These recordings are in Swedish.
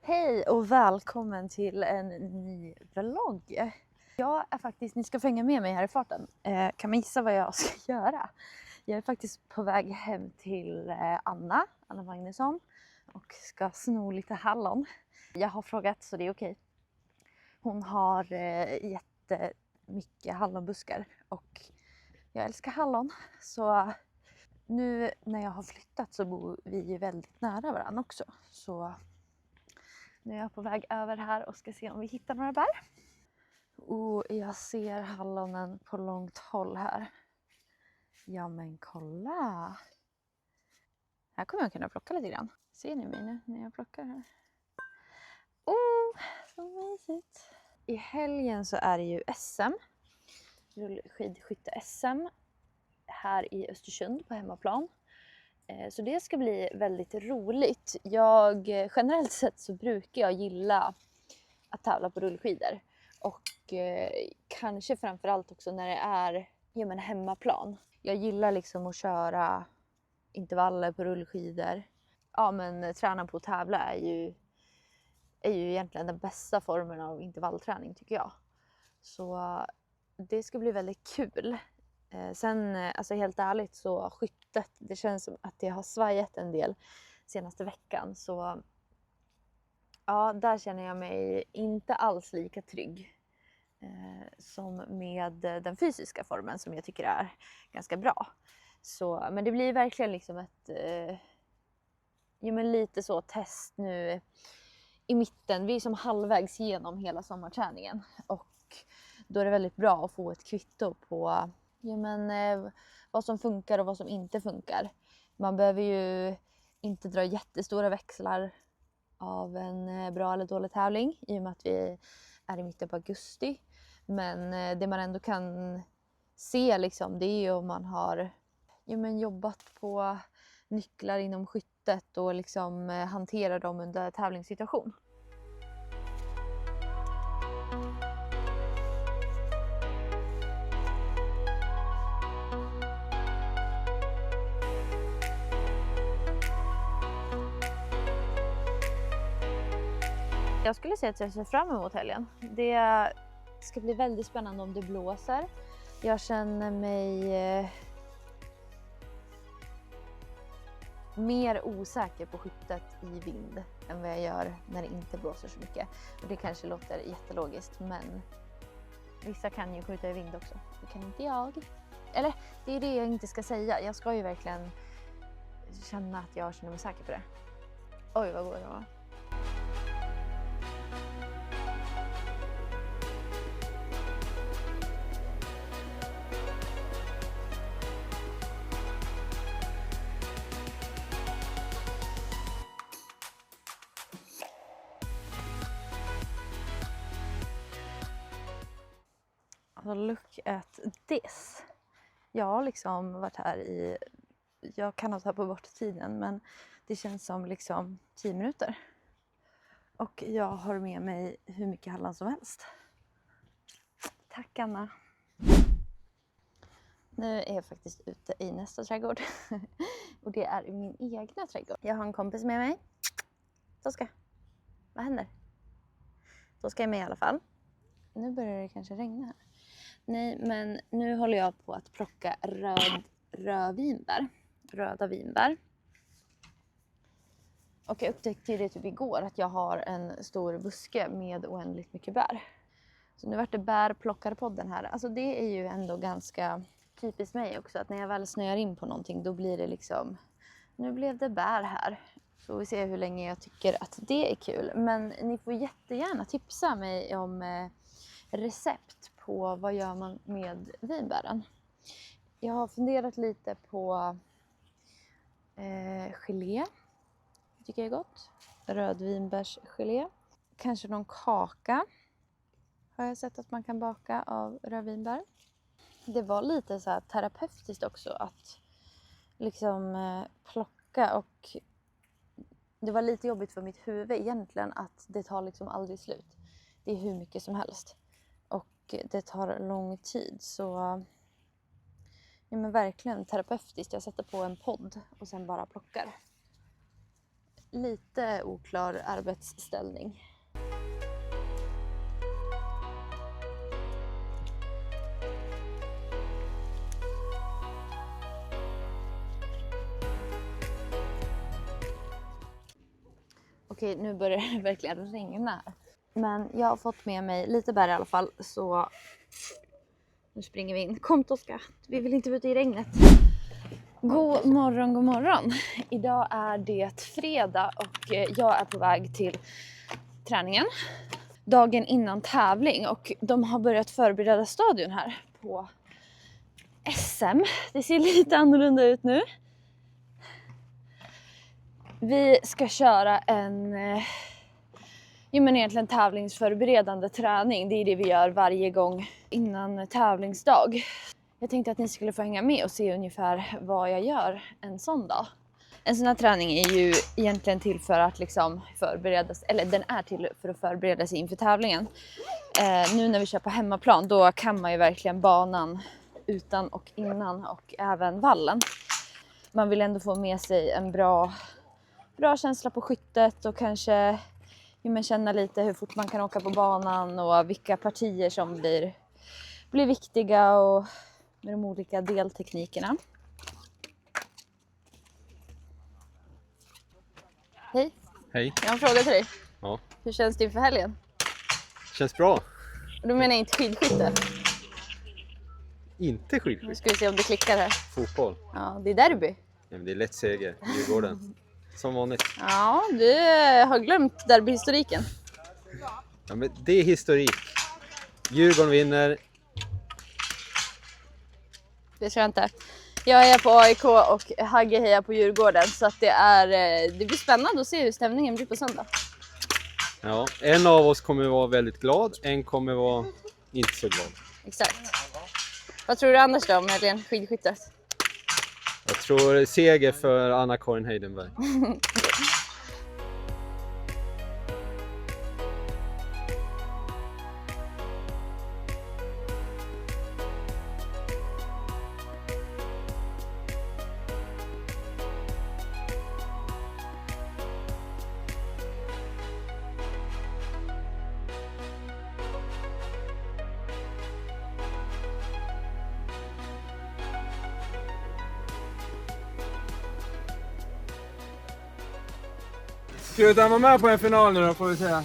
Hej och välkommen till en ny vlogg. Jag är faktiskt, ni ska få hänga med mig här i farten. Kan man gissa vad jag ska göra? Jag är faktiskt på väg hem till Anna Magnusson och ska sno lite hallon. Jag har frågat så det är okej. Hon har jättemycket hallonbuskar och jag älskar hallon. Så nu när jag har flyttat så bor vi ju väldigt nära varandra också. Så nu är jag på väg över här och ska se om vi hittar några bär. Och jag ser hallonen på långt håll här. Ja men kolla! Här kommer jag kunna plocka lite grann. Ser ni mig nu när jag plockar här? Så mysigt! I helgen så är det ju SM. Rullskidskytte-SM. Här i Östersund på hemmaplan. Så det ska bli väldigt roligt. Generellt sett så brukar jag gilla att tävla på rullskidor. Och kanske framförallt också när det är hemmaplan. Jag gillar liksom att köra intervaller på rullskidor. Ja men träna på att tävla är ju egentligen den bästa formen av intervallträning tycker jag. Så det ska bli väldigt kul. Sen alltså helt ärligt så skyttet, det känns som att det har svajat en del senaste veckan. Så ja, där känner jag mig inte alls lika trygg som med den fysiska formen som jag tycker är ganska bra. Så, men det blir verkligen liksom ett lite så test nu i mitten. Vi är som halvvägs genom hela sommarträningen och då är det väldigt bra att få ett kvitto på vad som funkar och vad som inte funkar. Man behöver ju inte dra jättestora växlar av en bra eller dålig tävling i och med att vi är i mitten på augusti. Men det man ändå kan se liksom, det är ju om man har jobbat på nycklar inom skyttet och liksom hanterar dem under tävlingssituation. Jag skulle säga att jag ser fram emot helgen. Det ska bli väldigt spännande om det blåser. Jag känner mig mer osäker på skyttet i vind än vad jag gör när det inte blåser så mycket. Och det kanske låter jättelogiskt, men vissa kan ju skjuta i vind också. Det kan inte jag. Eller det är det jag inte ska säga. Jag ska ju verkligen känna att jag känner mig säker på det. Oj vad går det var. Alltså look at this. Jag har liksom varit här jag kan ha tappat bort tiden men det känns som liksom 10 minuter. Och jag har med mig hur mycket hallon som helst. Tack Anna. Nu är jag faktiskt ute i nästa trädgård. Och det är i min egna trädgård. Jag har en kompis med mig. Toska, vad händer? Toska är med i alla fall. Nu börjar det kanske regna här. Nej, men nu håller jag på att plocka röda vinbär. Och jag upptäckte det typ igår att jag har en stor buske med oändligt mycket bär. Så nu vart det bärplockarpodden här. Alltså det är ju ändå ganska typiskt mig också. Att när jag väl snöar in på någonting då blir det liksom, nu blev det bär här. Så vi ser hur länge jag tycker att det är kul. Men ni får jättegärna tipsa mig om recept på vad gör man med vinbären. Jag har funderat lite på gelé. Tycker jag är gott. Rödvinbärsgelé. Kanske någon kaka. Har jag sett att man kan baka av rödvinbär. Det var lite så här terapeutiskt också att liksom plocka och det var lite jobbigt för mitt huvud egentligen att det tar liksom aldrig slut. Det är hur mycket som helst. Och det tar lång tid så men verkligen terapeutiskt. Jag sätter på en podd och sen bara plockar. lite oklar arbetsställning. Okej, nu börjar det verkligen regna. Men jag har fått med mig lite bär i alla fall, så nu springer vi in. Kom Tosca, vi vill inte vara ute i regnet. God morgon, god morgon. Idag är det fredag och jag är på väg till träningen. Dagen innan tävling och de har börjat förbereda stadion här på SM. Det ser lite annorlunda ut nu. Vi ska köra egentligen tävlingsförberedande träning. Det är det vi gör varje gång innan tävlingsdag. Jag tänkte att ni skulle få hänga med och se ungefär vad jag gör en sån dag. En sån här träning är ju egentligen till för att liksom förberedas, eller den är till för att förbereda sig inför tävlingen. Nu när vi kör på hemmaplan, då kan man ju verkligen banan utan och innan och även vallen. Man vill ändå få med sig en bra känsla på skyttet och kanske känna lite hur fort man kan åka på banan och vilka partier som blir viktiga och med de olika delteknikerna. Hej. Hej. Jag har en fråga till dig. Ja. Hur känns det inför helgen? Känns bra. Och du menar inte skidskytte? Inte Nu skidskytte. ska vi se om det klickar här. Fotboll. Ja, det är derby. Ja, men det är lätt seger. Djurgården. Som vanligt. Ja, du har glömt derbyhistoriken. Ja, men det är historik. Djurgården vinner. Det tror jag inte. Jag är på AIK och Hagge hejar på Djurgården. Så att det blir spännande att se hur stämningen blir på söndag. Ja, en av oss kommer vara väldigt glad. En kommer vara inte så glad. Exakt. Vad tror du annars då med ren skidskyttet? Jag tror seger för Anna-Karin Heidenberg. Ska du vara med på en final nu då, får vi säga.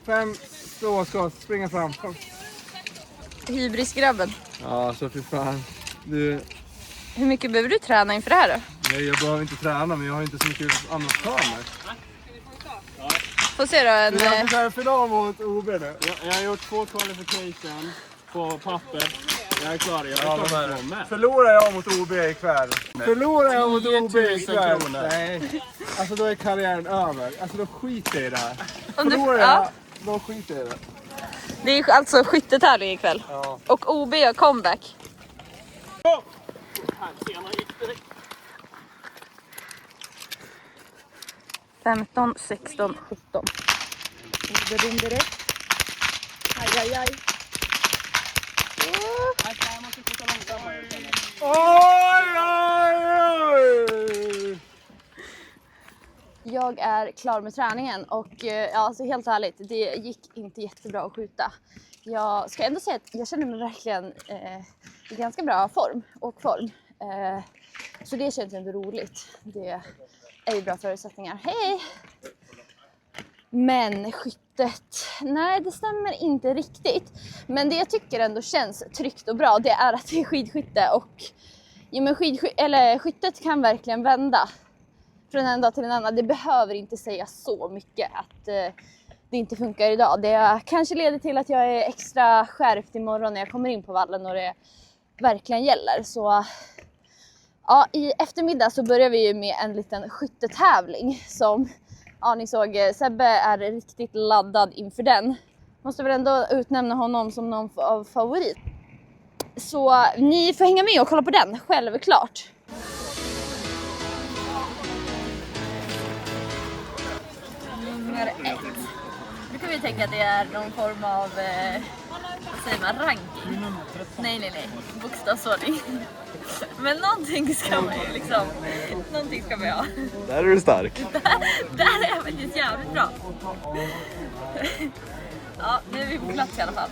5 ståskott, springa fram. Kom. Hybrisgrabben. Ja, så för fan. Du, Hur mycket behöver du träna inför det här då? nej, jag behöver inte träna, men jag har inte så mycket annat för mig. Får se då. Du har köra final mot OB nu. Jag har gjort 2 qualification på papper. Jag är klar, jag är klar att vara med. Förlorar jag mot OB ikväll? Förlorar jag mot OB 10 000 ikväll? kronor. Nej. Alltså då är karriären över. Alltså då skiter jag i det här. Om du- Förlorar ja. jag, då skiter jag i det. Det är alltså skyttetävling ikväll. Ja. Och OB gör comeback. 15, 16, 17. Det ringer det. Aj, aj, aj. Oj, oj, oj! Jag är klar med träningen och alltså helt ärligt, det gick inte jättebra att skjuta. Jag ska ändå säga att jag känner mig verkligen i ganska bra form. Så det känns ändå roligt. Det är ju bra förutsättningar. Hej! Men skyttet, nej det stämmer inte riktigt. Men det jag tycker ändå känns tryggt och bra, det är att det är skidskytte. Och skyttet kan verkligen vända från en dag till en annan. Det behöver inte säga så mycket att det inte funkar idag. Det kanske leder till att jag är extra skärpt imorgon när jag kommer in på vallen och det verkligen gäller. Så ja, i eftermiddag så börjar vi ju med en liten skyttetävling som ni såg. Sebbe är riktigt laddad inför den. Måste väl ändå utnämna honom som någon av favorit. Så ni får hänga med och kolla på den, självklart. Nummer 1. Nu kan vi tänka att det är någon form av vad säger man, ranking? Nej, bokstavsordning. Men någonting ska man ju liksom, någonting ska man ha. Där är du stark. Där är jag faktiskt jävligt bra. Ja, nu är vi på plats i alla fall.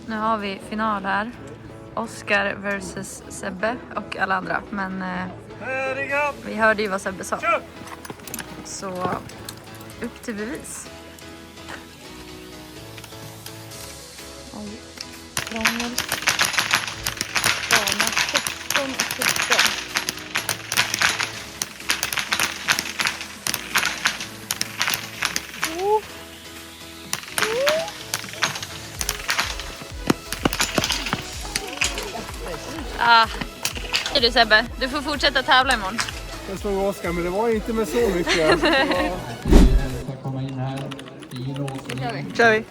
Nu har vi final här. Oskar versus Sebbe och alla andra. Men vi hörde ju vad Sebbe sa. Så upp till bevis. Oj, krångel. Bana 17 och 17. Du Sebbe, du får fortsätta tävla imorgon. Jag slog Oskar, men det var inte med så mycket. Kör vi.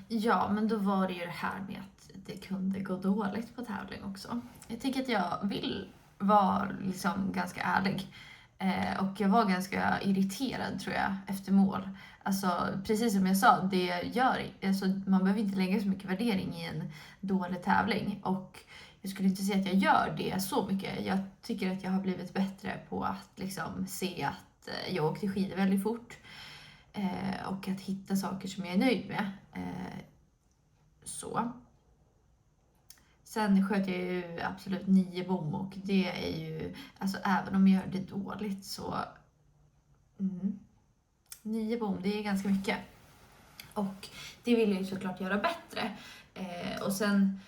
Ja, men då var det ju det här med att det kunde gå dåligt på tävling också. Jag tycker att jag vill vara liksom ganska ärlig. Och jag var ganska irriterad tror jag efter mål. Alltså precis som jag sa, man behöver inte lägga så mycket värdering i en dålig tävling. Och jag skulle inte säga att jag gör det så mycket. Jag tycker att jag har blivit bättre på att liksom se att jag åkte skidor väldigt fort. Och att hitta saker som jag är nöjd med. Så. Sen sköt jag ju absolut 9 bom och det är ju, alltså även om jag gör det dåligt så 9 bom, det är ganska mycket. Och det vill jag ju såklart göra bättre. Och sen,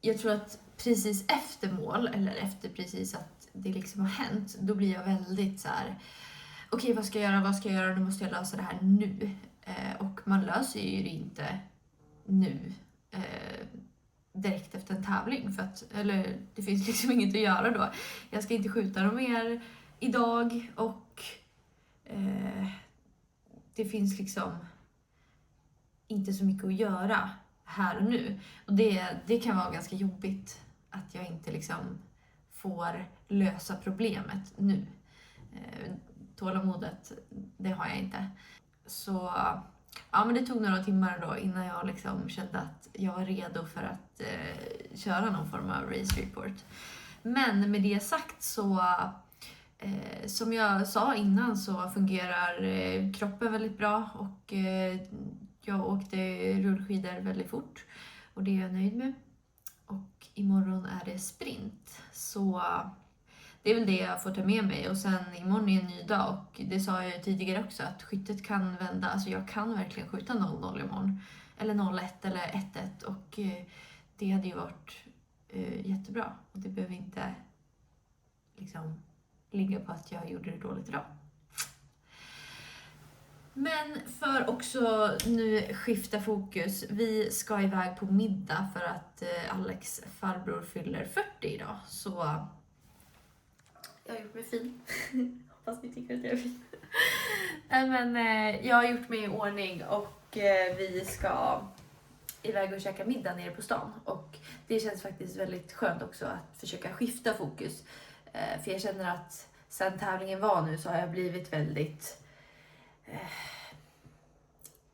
jag tror att precis efter mål, eller efter precis att det liksom har hänt, då blir jag väldigt så här: okej, vad ska jag göra, nu måste jag lösa det här nu. Och man löser ju det inte nu direkt efter en tävling, för att, eller det finns liksom inget att göra då. Jag ska inte skjuta dem mer idag och det finns liksom inte så mycket att göra här och nu. Och det kan vara ganska jobbigt att jag inte liksom får lösa problemet nu. Tålamodet, det har jag inte. Så ja, men det tog några timmar då innan jag liksom kände att jag var redo för att köra någon form av race report. Men med det sagt så, som jag sa innan, så fungerar kroppen väldigt bra och jag åkte rullskidor väldigt fort och det är jag nöjd med. Och imorgon är det sprint, så det är väl det jag får ta med mig. Och sen imorgon är en ny dag och det sa jag tidigare också, att skyttet kan vända. Alltså jag kan verkligen skjuta 0-0 imorgon. Eller 0-1 eller 1-1 och det hade ju varit jättebra. Och det behöver inte liksom ligga på att jag gjorde det dåligt idag. Men för också nu skifta fokus. Vi ska iväg på middag för att Alex farbror fyller 40 idag. Så jag har gjort mig fin. Hoppas ni tycker att jag är fin. Men jag har gjort mig i ordning och vi ska iväg och käka middag nere på stan. Och det känns faktiskt väldigt skönt också att försöka skifta fokus. För jag känner att sen tävlingen var nu så har jag blivit väldigt...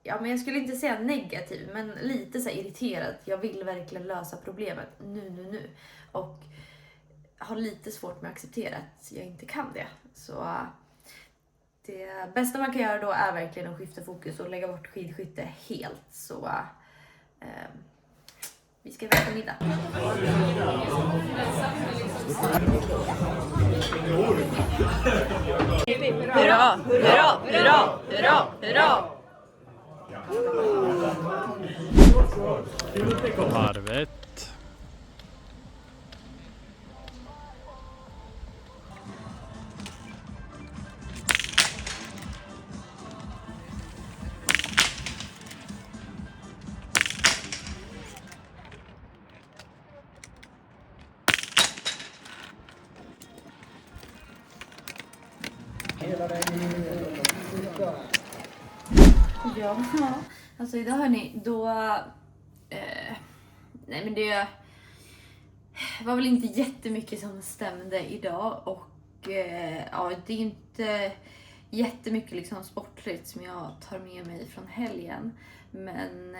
ja, men jag skulle inte säga negativ, men lite så här irriterad. Jag vill verkligen lösa problemet nu. Och har lite svårt med att acceptera att jag inte kan det. Så det bästa man kan göra då är verkligen att skifta fokus och lägga bort skidskytte helt. Så vi ska iväg på middag. Hurra, hurra, hurra, hurra, hurra! Varvet. Ja, alltså idag hörni, då... nej men det var väl inte jättemycket som stämde idag och ja, det är inte jättemycket liksom sportligt som jag tar med mig från helgen. Men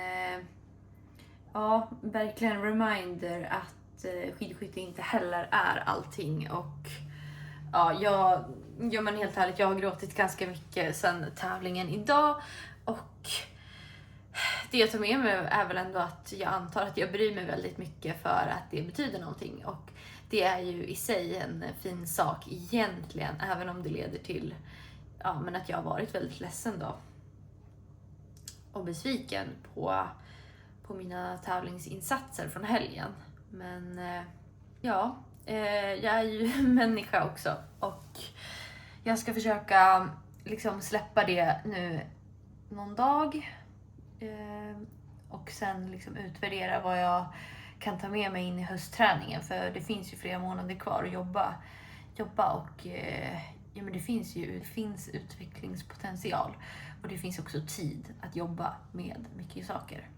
ja, verkligen reminder att skidskytte inte heller är allting och ja, men helt ärligt, jag har gråtit ganska mycket sedan tävlingen idag och det jag tar med mig är väl ändå att jag antar att jag bryr mig väldigt mycket för att det betyder någonting och det är ju i sig en fin sak egentligen, även om det leder till men att jag har varit väldigt ledsen då och besviken på mina tävlingsinsatser från helgen. Men jag är ju människa också och jag ska försöka liksom släppa det nu någon dag och sen liksom utvärdera vad jag kan ta med mig in i höstträningen, för det finns ju flera månader kvar att jobba och men det finns utvecklingspotential och det finns också tid att jobba med mycket saker.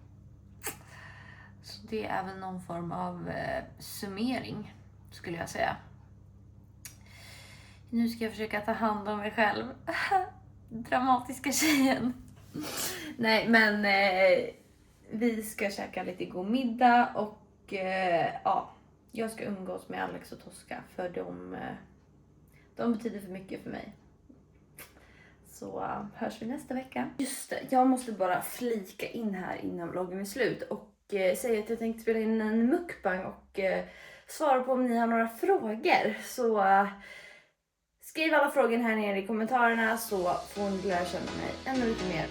Så det är väl någon form av summering skulle jag säga. Nu ska jag försöka ta hand om mig själv. Dramatiska tjejen. Nej, men vi ska käka lite god middag och jag ska umgås med Alex och Tosca för de betyder för mycket för mig. Så hörs vi nästa vecka. Just det, jag måste bara flika in här innan vloggen är slut och säga att jag tänkte spela in en mukbang och svara på om ni har några frågor. Så skriv alla frågor här nere i kommentarerna så får ni lära känna mig ännu lite mer.